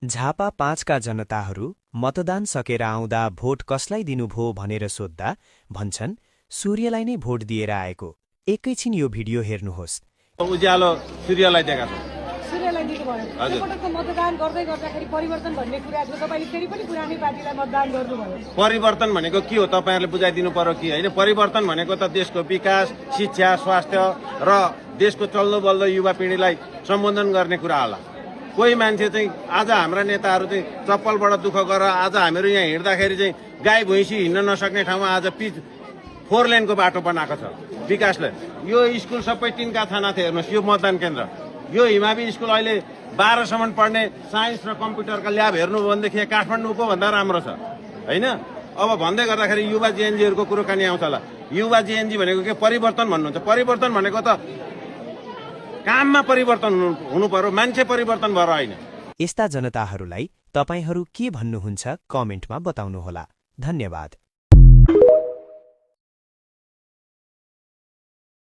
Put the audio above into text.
झापा 5 का जनताहरू मतदान सकेर आउँदा भोट कसलाई दिनुभो भनेर सोध्दा भन्छन् सूर्यलाई नै भोट दिएर आएको। एकैछिन यो भिडियो हेर्नुहोस्। उज्यालो सूर्यलाई दिएका छौँ। सूर्यलाई दिनुभयो। यसपटकको मतदान गर्दै गर्दाखेरि परिवर्तन भन्ने कुरा छ। तपाईले फेरि पनि पुरानै पार्टीलाई मतदान गर्नुभयो। परिवर्तन भनेको के हो तपाईहरुले बुझाइदिनु पर्यो कि हैन। परिवर्तन भनेको त देशको विकास, शिक्षा, स्वास्थ्य र देशको चल्दो बल्दो युवा पिढीलाई सम्बोधन गर्ने कुरा होला। कोही मान्छे चाहिँ आज हाम्रा नेताहरू चाहिँ चप्पलबाट दुःख गरेर आज हामीहरू यहाँ हिँड्दाखेरि चाहिँ गाई भैँसी हिँड्न नसक्ने ठाउँमा आज पिच 4 लेनको बाटो बनाएको छ विकासले। यो स्कुल सबै टिनका थाना थियो हेर्नुहोस्। यो मतदान केन्द्र, यो हिमावी स्कुल अहिले 12 सम्म पढ्ने साइन्स र कम्प्युटरका ल्याब हेर्नु भनेदेखि काठमाडौँको भन्दा राम्रो छ हैन। अब भन्दै गर्दाखेरि युवा जेएनजीहरूको कुरो कहाँ आउँछ होला। युवा जेएनजी भनेको के परिवर्तन भन्नुहुन्छ। परिवर्तन भनेको त काममा परिवर्तन हुनु पर्यो, मान्छे परिवर्तन भएर हैन। यस्ता जनताहरूलाई तपाईहरू के भन्नुहुन्छ कमेन्टमा बताउनुहोला। धन्यवाद।